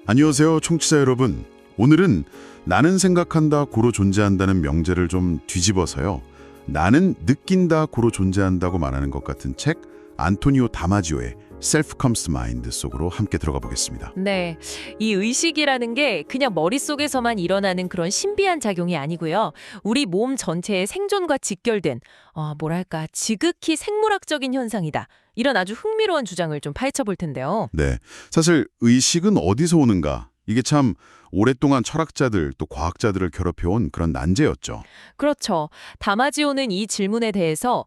안녕하세요, 청취자 여러분. 오늘은 나는 생각한다 고로 존재한다는 명제를 좀 뒤집어서요. 나는 느낀다 고로 존재한다고 말하는 것 같은 책 안토니오 다마지오의 Self Comes to Mind 속으로 함께 들어가 보겠습니다. 네, 이 의식이라는 게 그냥 머릿속에서만 일어나는 그런 신비한 작용이 아니고요. 우리 몸 전체의 생존과 직결된, 뭐랄까, 지극히 생물학적인 현상이다. 이런 아주 흥미로운 주장을 좀 파헤쳐 볼 텐데요. 네, 사실 의식은 어디서 오는가? 이게 참 오랫동안 철학자들 또 과학자들을 괴롭혀온 그런 난제였죠. 그렇죠. 다마지오는 이 질문에 대해서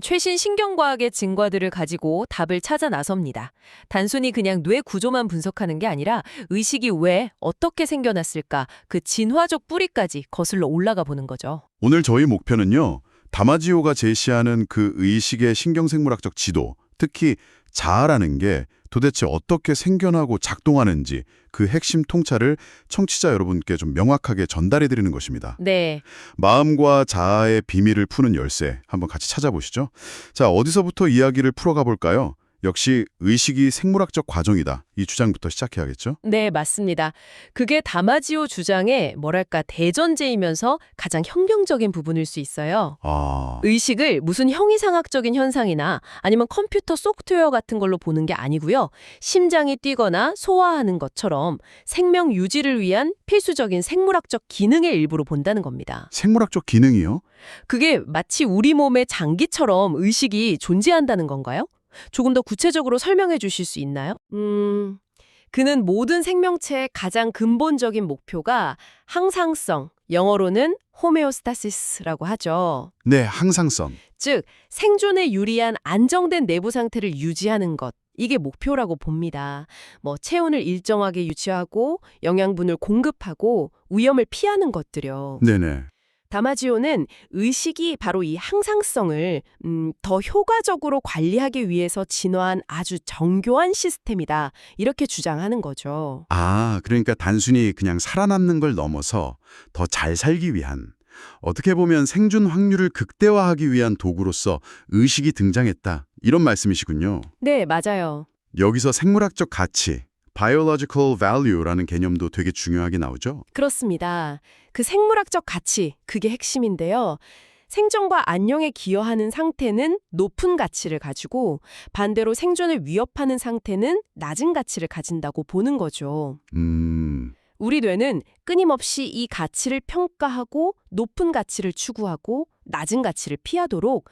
최신 신경과학의 증거들을 가지고 답을 찾아 나섭니다. 단순히 그냥 뇌 구조만 분석하는 게 아니라 의식이 왜, 어떻게 생겨났을까, 그 진화적 뿌리까지 거슬러 올라가 보는 거죠. 오늘 저희 목표는요. 다마지오가 제시하는 그 의식의 신경생물학적 지도, 특히 자아라는 게 도대체 어떻게 생겨나고 작동하는지 그 핵심 통찰을 청취자 여러분께 좀 명확하게 전달해드리는 것입니다. 네. 마음과 자아의 비밀을 푸는 열쇠 한번 같이 찾아보시죠. 자, 어디서부터 이야기를 풀어가 볼까요? 역시 의식이 생물학적 과정이다. 이 주장부터 시작해야겠죠? 네, 맞습니다. 그게 다마지오 주장의 뭐랄까 대전제이면서 가장 혁명적인 부분일 수 있어요. 아, 의식을 무슨 형이상학적인 현상이나 아니면 컴퓨터 소프트웨어 같은 걸로 보는 게 아니고요. 심장이 뛰거나 소화하는 것처럼 생명 유지를 위한 필수적인 생물학적 기능의 일부로 본다는 겁니다. 생물학적 기능이요? 그게 마치 우리 몸의 장기처럼 의식이 존재한다는 건가요? 조금 더 구체적으로 설명해 주실 수 있나요? 그는 모든 생명체의 가장 근본적인 목표가 항상성, 영어로는 호메오스타시스라고 하죠. 네, 항상성. 즉, 생존에 유리한 안정된 내부 상태를 유지하는 것. 이게 목표라고 봅니다. 체온을 일정하게 유지하고 영양분을 공급하고 위험을 피하는 것들요. 네네. 다마지오는 의식이 바로 이 항상성을 더 효과적으로 관리하기 위해서 진화한 아주 정교한 시스템이다. 이렇게 주장하는 거죠. 아, 그러니까 단순히 그냥 살아남는 걸 넘어서 더 잘 살기 위한, 어떻게 보면 생존 확률을 극대화하기 위한 도구로서 의식이 등장했다. 이런 말씀이시군요. 네, 맞아요. 여기서 생물학적 가치, biological value라는 개념도 되게 중요하게 나오죠? 그렇습니다. 그 생물학적 가치, 그게 핵심인데요. 생존과 안녕에 기여하는 상태는 높은 가치를 가지고 반대로 생존을 위협하는 상태는 낮은 가치를 가진다고 보는 거죠. 우리 뇌는 끊임없이 이 가치를 평가하고 높은 가치를 추구하고 낮은 가치를 피하도록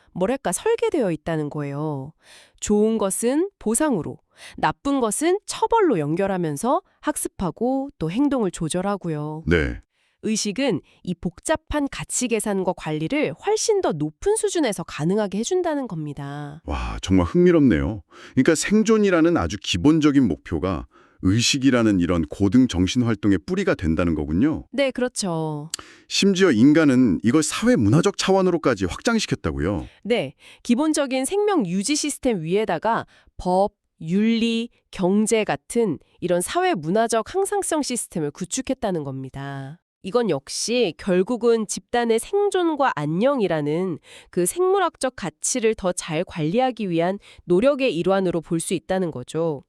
설계되어 있다는 거예요. 좋은 것은 보상으로, 나쁜 것은 처벌로 연결하면서 학습하고 또 행동을 조절하고요. 네. 의식은 이 복잡한 가치 계산과 관리를 훨씬 더 높은 수준에서 가능하게 해준다는 겁니다. 와, 정말 흥미롭네요. 그러니까 생존이라는 아주 기본적인 목표가 의식이라는 이런 고등 정신 활동의 뿌리가 된다는 거군요. 네, 그렇죠. 심지어 인간은 이걸 사회 문화적 차원으로까지 확장시켰다고요. 네, 기본적인 생명 유지 시스템 위에다가 법, 윤리, 경제 같은 이런 사회 문화적 항상성 시스템을 구축했다는 겁니다. 이건 역시 결국은 집단의 생존과 안녕이라는 그 생물학적 가치를 더 잘 관리하기 위한 노력의 일환으로 볼 수 있다는 거죠.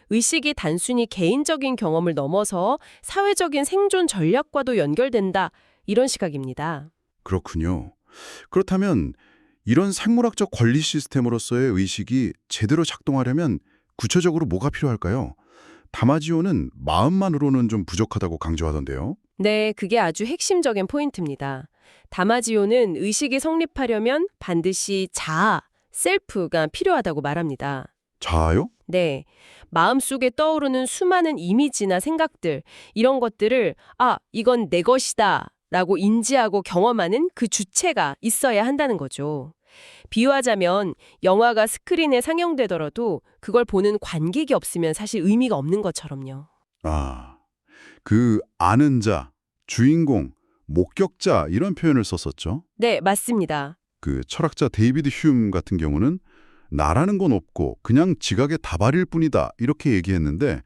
의식이 단순히 개인적인 경험을 넘어서 사회적인 생존 전략과도 연결된다. 이런 시각입니다. 그렇군요. 그렇다면 이런 생물학적 관리 시스템으로서의 의식이 제대로 작동하려면 구체적으로 뭐가 필요할까요? 다마지오는 마음만으로는 좀 부족하다고 강조하던데요. 네, 그게 아주 핵심적인 포인트입니다. 다마지오는 의식이 성립하려면 반드시 자아, 셀프가 필요하다고 말합니다. 자아요? 네, 마음속에 떠오르는 수많은 이미지나 생각들, 이런 것들을 이건 내 것이다 라고 인지하고 경험하는 그 주체가 있어야 한다는 거죠. 비유하자면 영화가 스크린에 상영되더라도 그걸 보는 관객이 없으면 사실 의미가 없는 것처럼요. 아, 그 아는 자, 주인공, 목격자 이런 표현을 썼었죠. 네, 맞습니다. 그 철학자 데이비드 휴움 같은 경우는 나라는 건 없고 그냥 지각의 다발일 뿐이다 이렇게 얘기했는데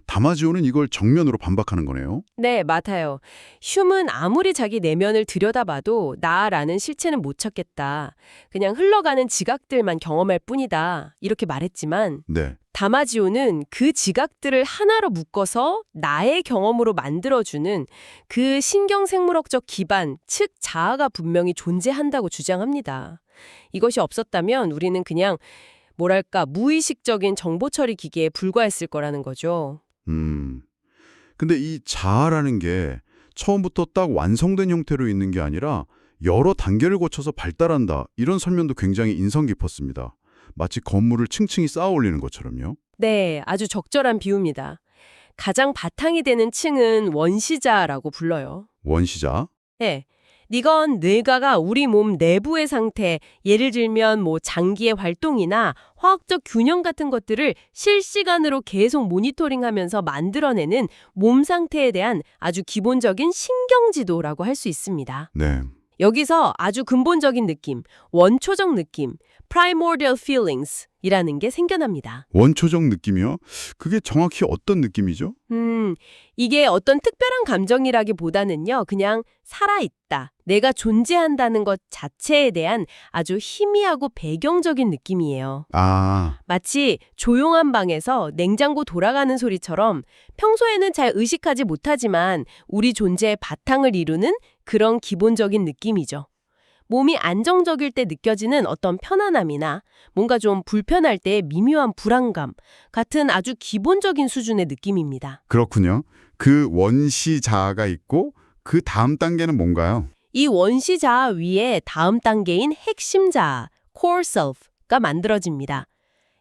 다마지오는 이걸 정면으로 반박하는 거네요. 네, 맞아요. 흉은 아무리 자기 내면을 들여다봐도 나라는 실체는 못 찾겠다. 그냥 흘러가는 지각들만 경험할 뿐이다. 이렇게 말했지만 네. 다마지오는 그 지각들을 하나로 묶어서 나의 경험으로 만들어주는 그 신경생물학적 기반, 즉 자아가 분명히 존재한다고 주장합니다. 이것이 없었다면 우리는 그냥 뭐랄까 무의식적인 정보 처리 기계에 불과했을 거라는 거죠. 근데 이 자아라는 게 처음부터 딱 완성된 형태로 있는 게 아니라 여러 단계를 거쳐서 발달한다. 이런 설명도 굉장히 인상 깊었습니다. 마치 건물을 층층이 쌓아 올리는 것처럼요. 네, 아주 적절한 비유입니다. 가장 바탕이 되는 층은 원시자라고 불러요. 원시자? 네, 이건 뇌가가 우리 몸 내부의 상태, 예를 들면 장기의 활동이나 화학적 균형 같은 것들을 실시간으로 계속 모니터링하면서 만들어내는 몸 상태에 대한 아주 기본적인 신경지도라고 할 수 있습니다. 네. 여기서 아주 근본적인 느낌, 원초적 느낌, primordial feelings 이라는 게 생겨납니다. 원초적 느낌이요? 그게 정확히 어떤 느낌이죠? 이게 어떤 특별한 감정이라기보다는요, 그냥 살아있다, 내가 존재한다는 것 자체에 대한 아주 희미하고 배경적인 느낌이에요. 아, 마치 조용한 방에서 냉장고 돌아가는 소리처럼 평소에는 잘 의식하지 못하지만 우리 존재의 바탕을 이루는 그런 기본적인 느낌이죠. 몸이 안정적일 때 느껴지는 어떤 편안함이나 뭔가 좀 불편할 때의 미묘한 불안감 같은 아주 기본적인 수준의 느낌입니다. 그렇군요. 그 원시자아가 있고 그 다음 단계는 뭔가요? 이 원시 자아 위에 다음 단계인 핵심 자아, core self가 만들어집니다.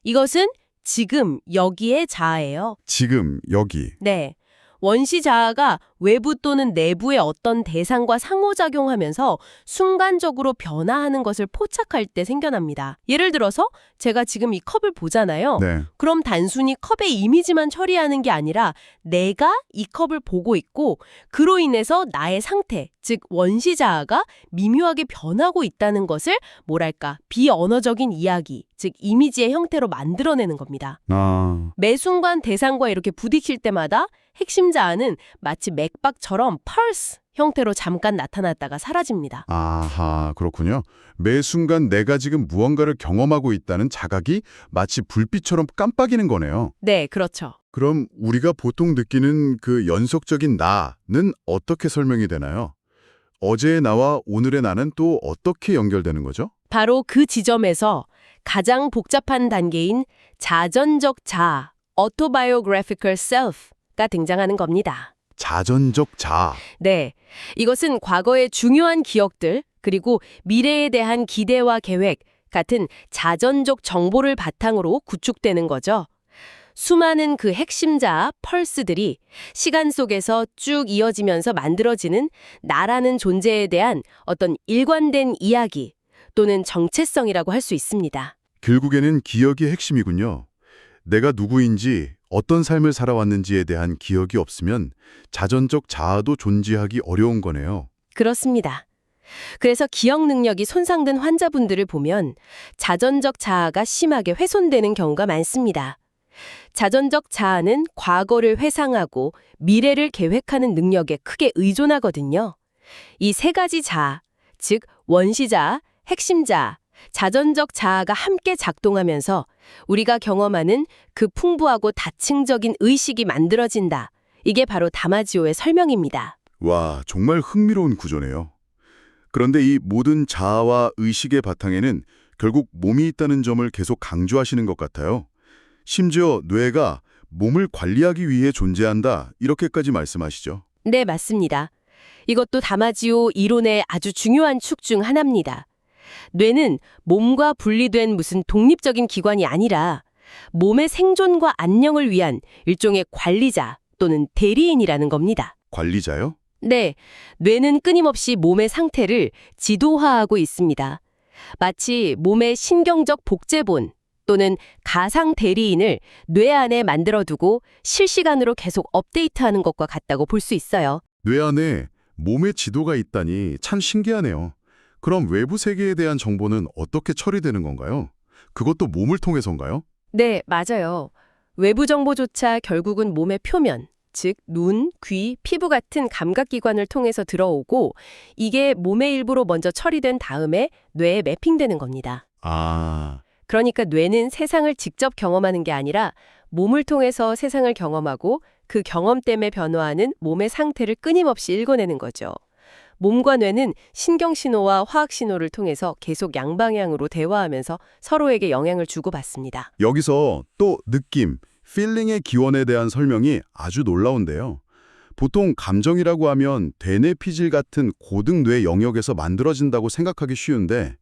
이것은 지금 여기의 자아예요. 지금 여기. 네. 원시 자아가 외부 또는 내부의 어떤 대상과 상호작용하면서 순간적으로 변화하는 것을 포착할 때 생겨납니다. 예를 들어서 제가 지금 이 컵을 보잖아요. 네. 그럼 단순히 컵의 이미지만 처리하는 게 아니라 내가 이 컵을 보고 있고 그로 인해서 나의 상태, 즉 원시 자아가 미묘하게 변하고 있다는 것을 뭐랄까 비언어적인 이야기, 즉 이미지의 형태로 만들어내는 겁니다. 아, 매 순간 대상과 이렇게 부딪힐 때마다 핵심 자아는 마치 맥박처럼 펄스 형태로 잠깐 나타났다가 사라집니다. 아하, 그렇군요. 매 순간 내가 지금 무언가를 경험하고 있다는 자각이 마치 불빛처럼 깜빡이는 거네요. 네, 그렇죠. 그럼 우리가 보통 느끼는 그 연속적인 나는 어떻게 설명이 되나요? 어제의 나와 오늘의 나는 또 어떻게 연결되는 거죠? 바로 그 지점에서 가장 복잡한 단계인 자전적 자아, autobiographical self가 등장하는 겁니다. 자전적 자아. 네, 이것은 과거의 중요한 기억들, 그리고 미래에 대한 기대와 계획 같은 자전적 정보를 바탕으로 구축되는 거죠. 수많은 그 핵심 자아, 펄스들이 시간 속에서 쭉 이어지면서 만들어지는 나라는 존재에 대한 어떤 일관된 이야기 또는 정체성이라고 할 수 있습니다. 결국에는 기억이 핵심이군요. 내가 누구인지 어떤 삶을 살아왔는지에 대한 기억이 없으면 자전적 자아도 존재하기 어려운 거네요. 그렇습니다. 그래서 기억 능력이 손상된 환자분들을 보면 자전적 자아가 심하게 훼손되는 경우가 많습니다. 자전적 자아는 과거를 회상하고 미래를 계획하는 능력에 크게 의존하거든요. 이 세 가지 자아, 즉 원시 자아, 핵심 자아, 자전적 자아가 함께 작동하면서 우리가 경험하는 그 풍부하고 다층적인 의식이 만들어진다. 이게 바로 다마지오의 설명입니다. 와, 정말 흥미로운 구조네요. 그런데 이 모든 자아와 의식의 바탕에는 결국 몸이 있다는 점을 계속 강조하시는 것 같아요. 심지어 뇌가 몸을 관리하기 위해 존재한다, 이렇게까지 말씀하시죠. 네, 맞습니다. 이것도 다마지오 이론의 아주 중요한 축 중 하나입니다. 뇌는 몸과 분리된 무슨 독립적인 기관이 아니라 몸의 생존과 안녕을 위한 일종의 관리자 또는 대리인이라는 겁니다. 관리자요? 네, 뇌는 끊임없이 몸의 상태를 지도화하고 있습니다. 마치 몸의 신경적 복제본 또는 가상 대리인을 뇌 안에 만들어두고 실시간으로 계속 업데이트하는 것과 같다고 볼 수 있어요. 뇌 안에 몸의 지도가 있다니 참 신기하네요. 그럼 외부 세계에 대한 정보는 어떻게 처리되는 건가요? 그것도 몸을 통해서인가요? 네, 맞아요. 외부 정보조차 결국은 몸의 표면, 즉 눈, 귀, 피부 같은 감각기관을 통해서 들어오고 이게 몸의 일부로 먼저 처리된 다음에 뇌에 매핑되는 겁니다. 아, 그러니까 뇌는 세상을 직접 경험하는 게 아니라 몸을 통해서 세상을 경험하고 그 경험 때문에 변화하는 몸의 상태를 끊임없이 읽어내는 거죠. 몸과 뇌는 신경신호와 화학신호를 통해서 계속 양방향으로 대화하면서 서로에게 영향을 주고받습니다. 여기서 또 느낌, 필링의 기원에 대한 설명이 아주 놀라운데요. 보통 감정이라고 하면 대뇌피질 같은 고등뇌 영역에서 만들어진다고 생각하기 쉬운데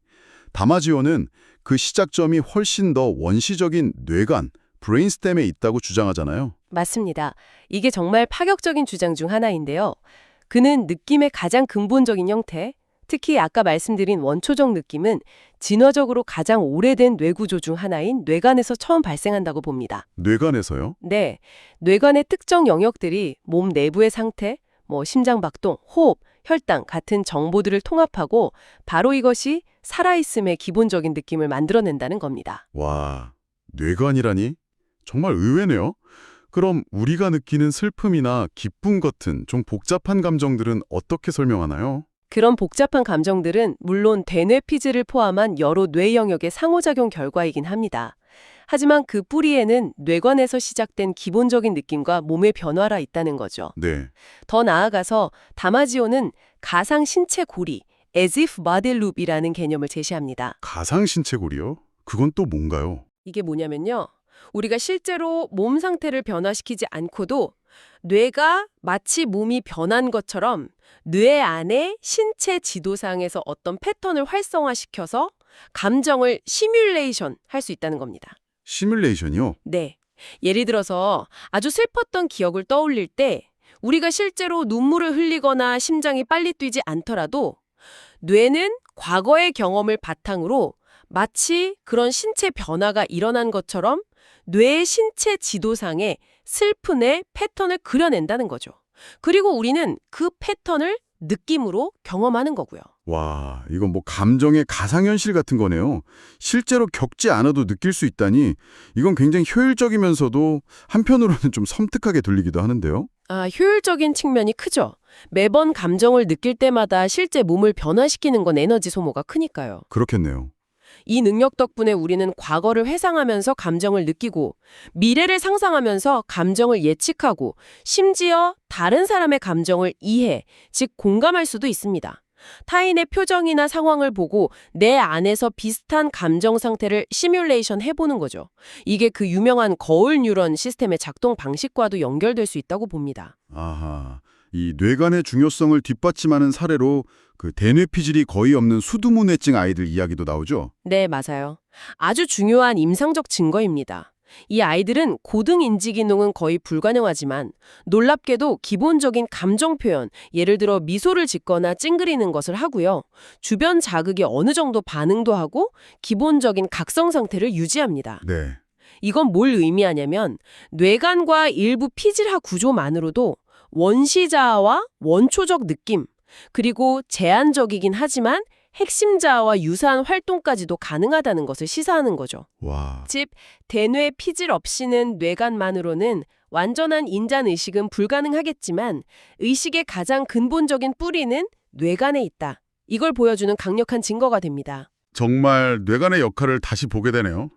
다마지오는 그 시작점이 훨씬 더 원시적인 뇌관, 브레인스템에 있다고 주장하잖아요. 맞습니다. 이게 정말 파격적인 주장 중 하나인데요. 그는 느낌의 가장 근본적인 형태, 특히 아까 말씀드린 원초적 느낌은 진화적으로 가장 오래된 뇌구조 중 하나인 뇌관에서 처음 발생한다고 봅니다. 뇌관에서요? 네, 뇌관의 특정 영역들이 몸 내부의 상태, 심장박동, 호흡, 혈당 같은 정보들을 통합하고 바로 이것이 살아있음의 기본적인 느낌을 만들어낸다는 겁니다. 와, 뇌관이라니? 정말 의외네요. 그럼 우리가 느끼는 슬픔이나 기쁨 같은 좀 복잡한 감정들은 어떻게 설명하나요? 그런 복잡한 감정들은 물론 대뇌피질을 포함한 여러 뇌 영역의 상호작용 결과이긴 합니다. 하지만 그 뿌리에는 뇌관에서 시작된 기본적인 느낌과 몸의 변화라 있다는 거죠. 네. 더 나아가서 다마지오는 가상 신체 고리, as if body loop이라는 개념을 제시합니다. 가상신체골이요? 그건 또 뭔가요? 이게 뭐냐면요. 우리가 실제로 몸 상태를 변화시키지 않고도 뇌가 마치 몸이 변한 것처럼 뇌 안에 신체 지도상에서 어떤 패턴을 활성화시켜서 감정을 시뮬레이션 할 수 있다는 겁니다. 시뮬레이션이요? 네. 예를 들어서 아주 슬펐던 기억을 떠올릴 때 우리가 실제로 눈물을 흘리거나 심장이 빨리 뛰지 않더라도 뇌는 과거의 경험을 바탕으로 마치 그런 신체 변화가 일어난 것처럼 뇌의 신체 지도상에 슬픔의 패턴을 그려낸다는 거죠. 그리고 우리는 그 패턴을 느낌으로 경험하는 거고요. 와, 이건 뭐 감정의 가상현실 같은 거네요. 실제로 겪지 않아도 느낄 수 있다니 이건 굉장히 효율적이면서도 한편으로는 좀 섬뜩하게 들리기도 하는데요. 효율적인 측면이 크죠. 매번 감정을 느낄 때마다 실제 몸을 변화시키는 건 에너지 소모가 크니까요. 그렇겠네요. 이 능력 덕분에 우리는 과거를 회상하면서 감정을 느끼고 미래를 상상하면서 감정을 예측하고 심지어 다른 사람의 감정을 이해, 즉 공감할 수도 있습니다. 타인의 표정이나 상황을 보고 내 안에서 비슷한 감정 상태를 시뮬레이션 해보는 거죠. 이게 그 유명한 거울 뉴런 시스템의 작동 방식과도 연결될 수 있다고 봅니다. 아하, 이 뇌관의 중요성을 뒷받침하는 사례로 그 대뇌피질이 거의 없는 수두문해증 아이들 이야기도 나오죠? 네, 맞아요. 아주 중요한 임상적 증거입니다. 이 아이들은 고등 인지 기능은 거의 불가능하지만 놀랍게도 기본적인 감정 표현, 예를 들어 미소를 짓거나 찡그리는 것을 하고요. 주변 자극에 어느 정도 반응도 하고 기본적인 각성 상태를 유지합니다. 네. 이건 뭘 의미하냐면 뇌관과 일부 피질화 구조만으로도 원시자아와 원초적 느낌, 그리고 제한적이긴 하지만 핵심 자아와 유사한 활동까지도 가능하다는 것을 시사하는 거죠. 와, 즉, 대뇌 피질 없이는 뇌관만으로는 완전한 인자의식은 불가능하겠지만 의식의 가장 근본적인 뿌리는 뇌관에 있다. 이걸 보여주는 강력한 증거가 됩니다. 정말 뇌관의 역할을 다시 보게 되네요.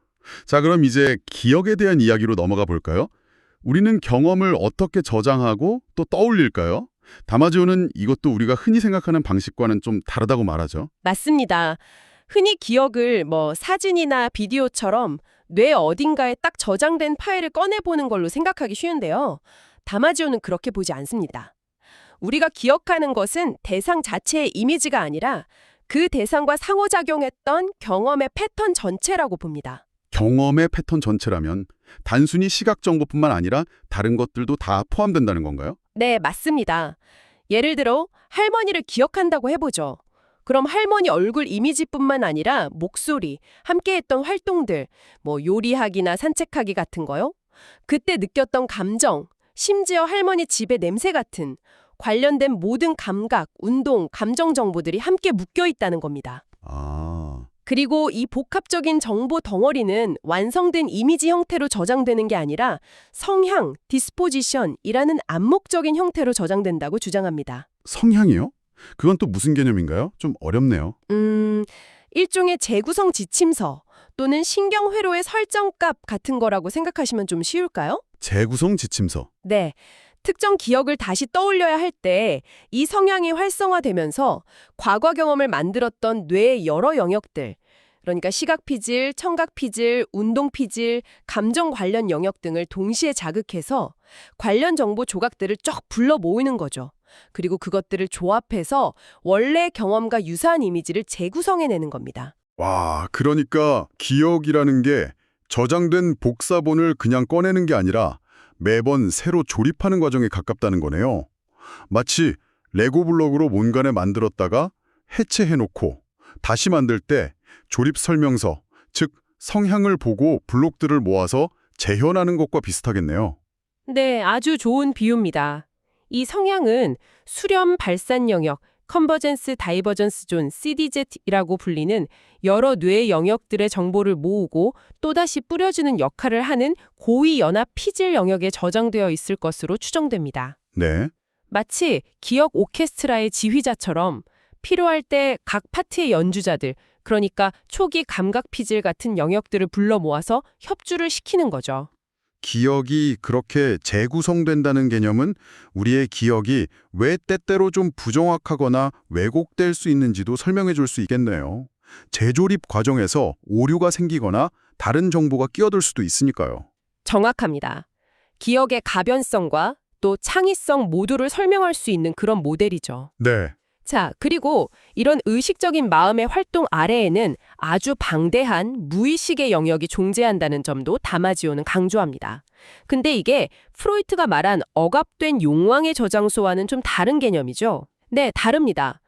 자, 그럼 이제 기억에 대한 이야기로 넘어가 볼까요? 우리는 경험을 어떻게 저장하고 또 떠올릴까요? 다마지오는 이것도 우리가 흔히 생각하는 방식과는 좀 다르다고 말하죠. 맞습니다. 흔히 기억을 사진이나 비디오처럼 뇌 어딘가에 딱 저장된 파일을 꺼내보는 걸로 생각하기 쉬운데요. 다마지오는 그렇게 보지 않습니다. 우리가 기억하는 것은 대상 자체의 이미지가 아니라 그 대상과 상호작용했던 경험의 패턴 전체라고 봅니다. 경험의 패턴 전체라면 단순히 시각 정보뿐만 아니라 다른 것들도 다 포함된다는 건가요? 네, 맞습니다. 예를 들어 할머니를 기억한다고 해보죠. 그럼 할머니 얼굴 이미지뿐만 아니라 목소리, 함께했던 활동들, 요리하기나 산책하기 같은 거요. 그때 느꼈던 감정, 심지어 할머니 집의 냄새 같은 관련된 모든 감각, 운동, 감정 정보들이 함께 묶여 있다는 겁니다. 아, 그리고 이 복합적인 정보 덩어리는 완성된 이미지 형태로 저장되는 게 아니라 성향, 디스포지션이라는 암묵적인 형태로 저장된다고 주장합니다. 성향이요? 그건 또 무슨 개념인가요? 좀 어렵네요. 일종의 재구성 지침서 또는 신경회로의 설정값 같은 거라고 생각하시면 좀 쉬울까요? 재구성 지침서. 네. 특정 기억을 다시 떠올려야 할 때 이 성향이 활성화되면서 과거 경험을 만들었던 뇌의 여러 영역들, 그러니까 시각 피질, 청각 피질, 운동 피질, 감정 관련 영역 등을 동시에 자극해서 관련 정보 조각들을 쫙 불러 모으는 거죠. 그리고 그것들을 조합해서 원래 경험과 유사한 이미지를 재구성해내는 겁니다. 와, 그러니까 기억이라는 게 저장된 복사본을 그냥 꺼내는 게 아니라 매번 새로 조립하는 과정에 가깝다는 거네요. 마치 레고 블록으로 뭔가를 만들었다가 해체해놓고 다시 만들 때 조립 설명서, 즉 성향을 보고 블록들을 모아서 재현하는 것과 비슷하겠네요. 네, 아주 좋은 비유입니다. 이 성향은 수렴 발산 영역, 컨버전스 다이버전스 존, CDZ이라고 불리는 여러 뇌 영역들의 정보를 모으고 또다시 뿌려주는 역할을 하는 고위 연합 피질 영역에 저장되어 있을 것으로 추정됩니다. 네. 마치 기억 오케스트라의 지휘자처럼 필요할 때 각 파트의 연주자들, 그러니까 초기 감각 피질 같은 영역들을 불러 모아서 협주를 시키는 거죠. 기억이 그렇게 재구성된다는 개념은 우리의 기억이 왜 때때로 좀 부정확하거나 왜곡될 수 있는지도 설명해 줄 수 있겠네요. 재조립 과정에서 오류가 생기거나 다른 정보가 끼어들 수도 있으니까요. 정확합니다. 기억의 가변성과 또 창의성 모두를 설명할 수 있는 그런 모델이죠. 네. 자, 그리고 이런 의식적인 마음의 활동 아래에는 아주 방대한 무의식의 영역이 존재한다는 점도 다마지오는 강조합니다. 근데 이게 프로이트가 말한 억압된 욕망의 저장소와는 좀 다른 개념이죠. 네, 다릅니다.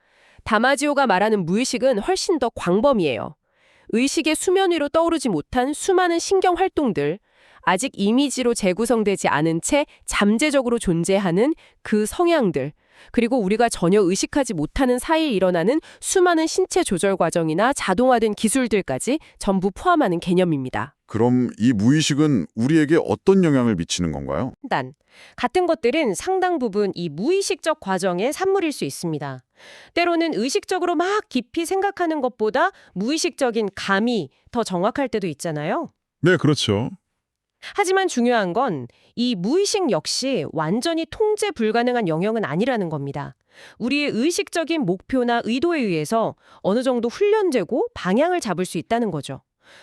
다마지오가 말하는 무의식은 훨씬 더 광범위해요. 의식의 수면 위로 떠오르지 못한 수많은 신경 활동들, 아직 이미지로 재구성되지 않은 채 잠재적으로 존재하는 그 성향들, 그리고 우리가 전혀 의식하지 못하는 사이에 일어나는 수많은 신체 조절 과정이나 자동화된 기술들까지 전부 포함하는 개념입니다. 그럼 이 무의식은 우리에게 어떤 영향을 미치는 건가요? 같은 것들은 상당 부분 이 무의식적 과정의 산물일 수 있습니다. 때로는 의식적으로 막 깊이 생각하는 것보다 무의식적인 감이 더 정확할 때도 있잖아요. 네, 그렇죠. 하지만 중요한 건 이 무의식 역시 완전히 통제 불가능한 영역은 아니라는 겁니다. 우리의 의식적인 목표나 의도에 의해서 어느 정도 훈련되고 방향을 잡을 수 있다는 거죠.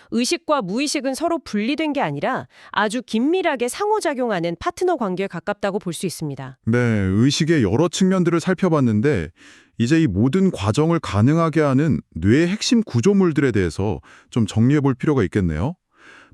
의식과 무의식은 서로 분리된 게 아니라 아주 긴밀하게 상호작용하는 파트너 관계에 가깝다고 볼 수 있습니다. 네, 의식의 여러 측면들을 살펴봤는데 이제 이 모든 과정을 가능하게 하는 뇌의 핵심 구조물들에 대해서 좀 정리해 볼 필요가 있겠네요.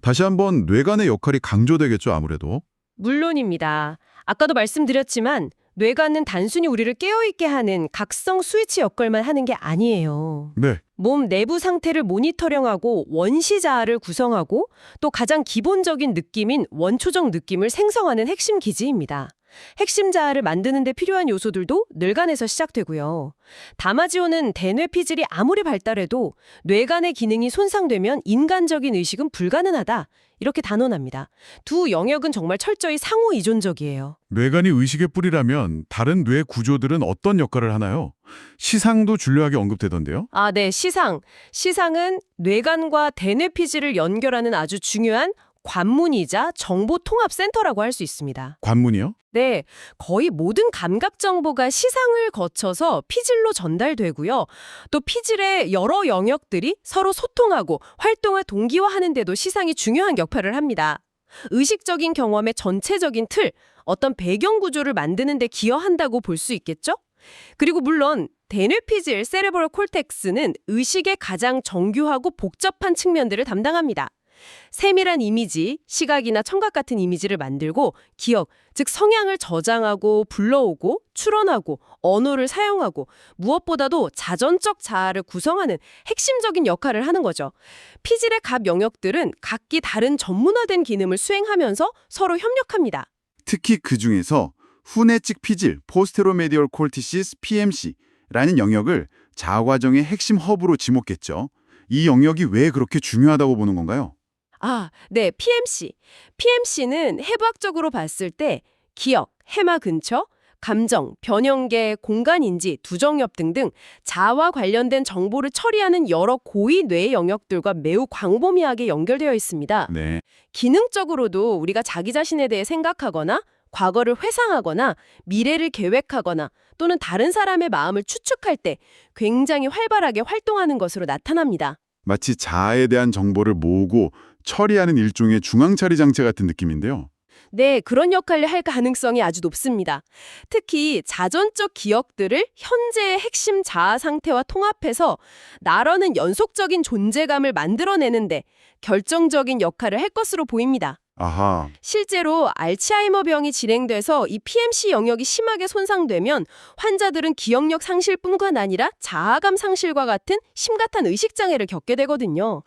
다시 한번 뇌간의 역할이 강조되겠죠, 아무래도. 물론입니다. 아까도 말씀드렸지만 뇌관은 단순히 우리를 깨어있게 하는 각성 스위치 역할만 하는 게 아니에요. 네, 몸 내부 상태를 모니터링하고 원시 자아를 구성하고 또 가장 기본적인 느낌인 원초적 느낌을 생성하는 핵심 기지입니다. 핵심 자아를 만드는 데 필요한 요소들도 뇌간에서 시작되고요. 다마지오는 대뇌 피질이 아무리 발달해도 뇌간의 기능이 손상되면 인간적인 의식은 불가능하다. 이렇게 단언합니다. 두 영역은 정말 철저히 상호 이존적이에요. 뇌간이 의식의 뿌리라면 다른 뇌 구조들은 어떤 역할을 하나요? 시상도 중요하게 언급되던데요. 네, 시상. 시상은 뇌간과 대뇌 피질을 연결하는 아주 중요한 관문이자 정보통합센터라고 할 수 있습니다. 관문이요? 네, 거의 모든 감각 정보가 시상을 거쳐서 피질로 전달되고요. 또 피질의 여러 영역들이 서로 소통하고 활동을 동기화하는 데도 시상이 중요한 역할을 합니다. 의식적인 경험의 전체적인 틀, 어떤 배경 구조를 만드는 데 기여한다고 볼 수 있겠죠? 그리고 물론 대뇌 피질, 세레브럴 콜텍스는 의식의 가장 정교하고 복잡한 측면들을 담당합니다. 세밀한 이미지, 시각이나 청각 같은 이미지를 만들고 기억, 즉 성향을 저장하고 불러오고 추론하고 언어를 사용하고 무엇보다도 자전적 자아를 구성하는 핵심적인 역할을 하는 거죠. 피질의 각 영역들은 각기 다른 전문화된 기능을 수행하면서 서로 협력합니다. 특히 그 중에서 후뇌측 피질, 포스테로메디얼 콜티시스 PMC라는 영역을 자아 과정의 핵심 허브로 지목했죠. 이 영역이 왜 그렇게 중요하다고 보는 건가요? 네, PMC. PMC는 해부학적으로 봤을 때 기억, 해마 근처, 감정, 변형계, 공간인지, 두정엽 등등 자아와 관련된 정보를 처리하는 여러 고위 뇌 영역들과 매우 광범위하게 연결되어 있습니다. 네. 기능적으로도 우리가 자기 자신에 대해 생각하거나 과거를 회상하거나 미래를 계획하거나 또는 다른 사람의 마음을 추측할 때 굉장히 활발하게 활동하는 것으로 나타납니다. 마치 자아에 대한 정보를 모으고 처리하는 일종의 중앙처리 장치 같은 느낌인데요. 네, 그런 역할을 할 가능성이 아주 높습니다. 특히 자전적 기억들을 현재의 핵심 자아 상태와 통합해서 나라는 연속적인 존재감을 만들어내는데 결정적인 역할을 할 것으로 보입니다. 아하. 실제로 알츠하이머병이 진행돼서 이 PMC 영역이 심하게 손상되면 환자들은 기억력 상실뿐만 아니라 자아감 상실과 같은 심각한 의식장애를 겪게 되거든요.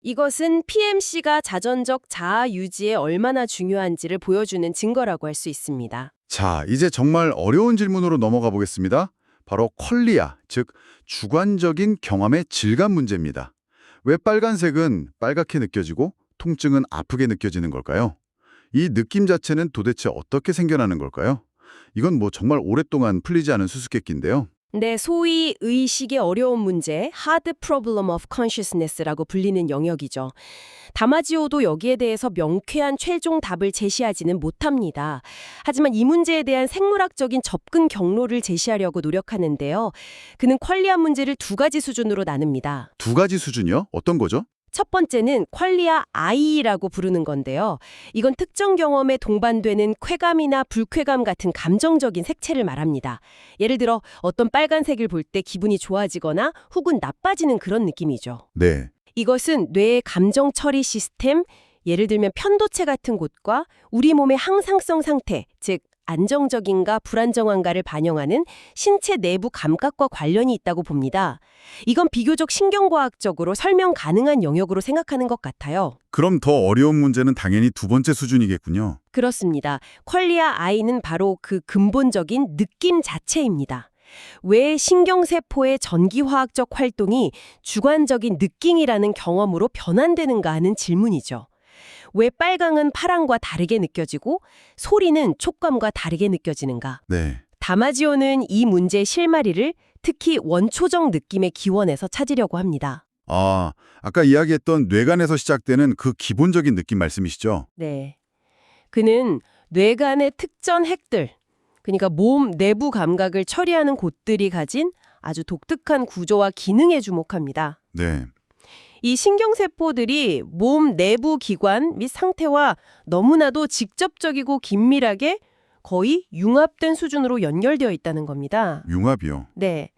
이것은 PMC가 자전적 자아 유지에 얼마나 중요한지를 보여주는 증거라고 할 수 있습니다. 자, 이제 정말 어려운 질문으로 넘어가 보겠습니다. 바로 퀄리아, 즉 주관적인 경험의 질감 문제입니다. 왜 빨간색은 빨갛게 느껴지고 통증은 아프게 느껴지는 걸까요? 이 느낌 자체는 도대체 어떻게 생겨나는 걸까요? 이건 뭐 정말 오랫동안 풀리지 않은 수수께끼인데요. 네, 소위 의식의 어려운 문제, hard problem of consciousness라고 불리는 영역이죠. 다마지오도 여기에 대해서 명쾌한 최종 답을 제시하지는 못합니다. 하지만 이 문제에 대한 생물학적인 접근 경로를 제시하려고 노력하는데요. 그는 퀄리아 문제를 두 가지 수준으로 나눕니다. 두 가지 수준이요? 어떤 거죠? 첫 번째는 퀄리아 I라고 부르는 건데요. 이건 특정 경험에 동반되는 쾌감이나 불쾌감 같은 감정적인 색채를 말합니다. 예를 들어 어떤 빨간색을 볼 때 기분이 좋아지거나 혹은 나빠지는 그런 느낌이죠. 네. 이것은 뇌의 감정 처리 시스템, 예를 들면 편도체 같은 곳과 우리 몸의 항상성 상태, 즉 안정적인가 불안정한가를 반영하는 신체 내부 감각과 관련이 있다고 봅니다. 이건 비교적 신경과학적으로 설명 가능한 영역으로 생각하는 것 같아요. 그럼 더 어려운 문제는 당연히 두 번째 수준이겠군요. 그렇습니다. 퀄리아 I는 바로 그 근본적인 느낌 자체입니다. 왜 신경세포의 전기화학적 활동이 주관적인 느낌이라는 경험으로 변환되는가 하는 질문이죠. 왜 빨강은 파랑과 다르게 느껴지고 소리는 촉감과 다르게 느껴지는가? 네. 다마지오는 이 문제의 실마리를 특히 원초적 느낌의 기원에서 찾으려고 합니다. 아까 이야기했던 뇌간에서 시작되는 그 기본적인 느낌 말씀이시죠? 네. 그는 뇌간의 특정 핵들, 그러니까 몸 내부 감각을 처리하는 곳들이 가진 아주 독특한 구조와 기능에 주목합니다. 네. 이 신경세포들이 몸 내부 기관 및 상태와 너무나도 직접적이고 긴밀하게 거의 융합된 수준으로 연결되어 있다는 겁니다. 융합이요. 네.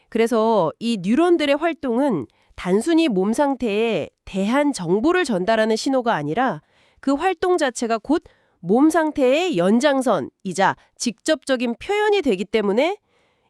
그래서 이 뉴런들의 활동은 단순히 몸 상태에 대한 정보를 전달하는 신호가 아니라 그 활동 자체가 곧 몸 상태의 연장선이자 직접적인 표현이 되기 때문에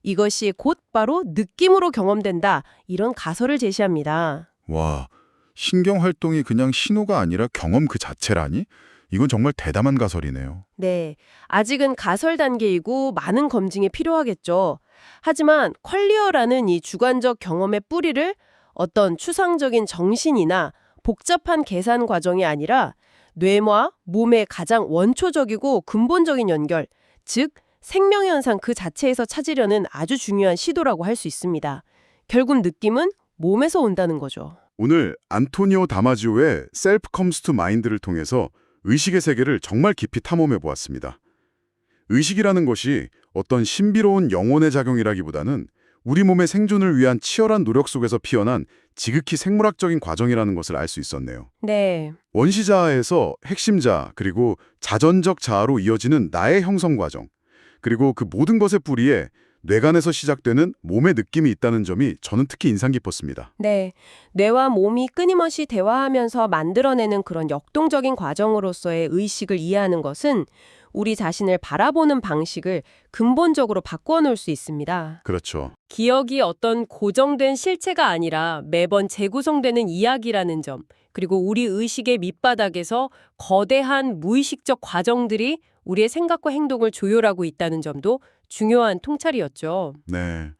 이것이 곧바로 느낌으로 경험된다. 이런 가설을 제시합니다. 와, 신경활동이 그냥 신호가 아니라 경험 그 자체라니? 이건 정말 대담한 가설이네요. 네, 아직은 가설 단계이고 많은 검증이 필요하겠죠. 하지만 퀄리어라는 이 주관적 경험의 뿌리를 어떤 추상적인 정신이나 복잡한 계산 과정이 아니라 뇌와 몸의 가장 원초적이고 근본적인 연결, 즉 생명현상 그 자체에서 찾으려는 아주 중요한 시도라고 할 수 있습니다. 결국 느낌은 몸에서 온다는 거죠. 오늘 안토니오 다마지오의 Self Comes to Mind를 통해서 의식의 세계를 정말 깊이 탐험해 보았습니다. 의식이라는 것이 어떤 신비로운 영혼의 작용이라기보다는 우리 몸의 생존을 위한 치열한 노력 속에서 피어난 지극히 생물학적인 과정이라는 것을 알 수 있었네요. 네, 원시자아에서 핵심자아 그리고 자전적 자아로 이어지는 나의 형성 과정 그리고 그 모든 것의 뿌리에 뇌간에서 시작되는 몸의 느낌이 있다는 점이 저는 특히 인상 깊었습니다. 네. 뇌와 몸이 끊임없이 대화하면서 만들어내는 그런 역동적인 과정으로서의 의식을 이해하는 것은 우리 자신을 바라보는 방식을 근본적으로 바꾸어 놓을 수 있습니다. 그렇죠. 기억이 어떤 고정된 실체가 아니라 매번 재구성되는 이야기라는 점, 그리고 우리 의식의 밑바닥에서 거대한 무의식적 과정들이 우리의 생각과 행동을 조율하고 있다는 점도 중요한 통찰이었죠. 네.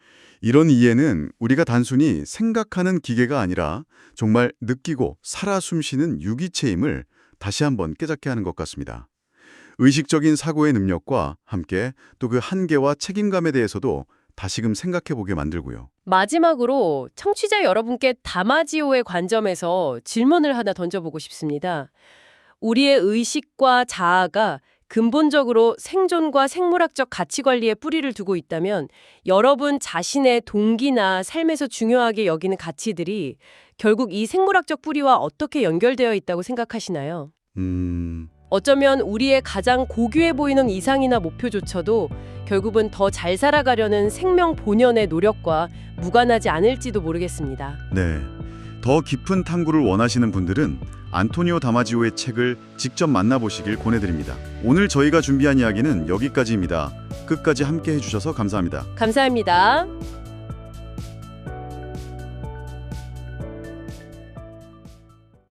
이런 이해는 우리가 단순히 생각하는 기계가 아니라 정말 느끼고 살아 숨쉬는 유기체임을 다시 한번 깨닫게 하는 것 같습니다. 의식적인 사고의 능력과 함께 또 그 한계와 책임감에 대해서도 다시금 생각해보게 만들고요. 마지막으로 청취자 여러분께 다마지오의 관점에서 질문을 하나 던져보고 싶습니다. 우리의 의식과 자아가 근본적으로 생존과 생물학적 가치 관리에 뿌리를 두고 있다면 여러분 자신의 동기나 삶에서 중요하게 여기는 가치들이 결국 이 생물학적 뿌리와 어떻게 연결되어 있다고 생각하시나요? 어쩌면 우리의 가장 고귀해 보이는 이상이나 목표조차도 결국은 더 잘 살아가려는 생명 본연의 노력과 무관하지 않을지도 모르겠습니다. 네. 더 깊은 탐구를 원하시는 분들은 안토니오 다마지오의 책을 직접 만나보시길 권해드립니다. 오늘 저희가 준비한 이야기는 여기까지입니다. 끝까지 함께 해주셔서 감사합니다. 감사합니다.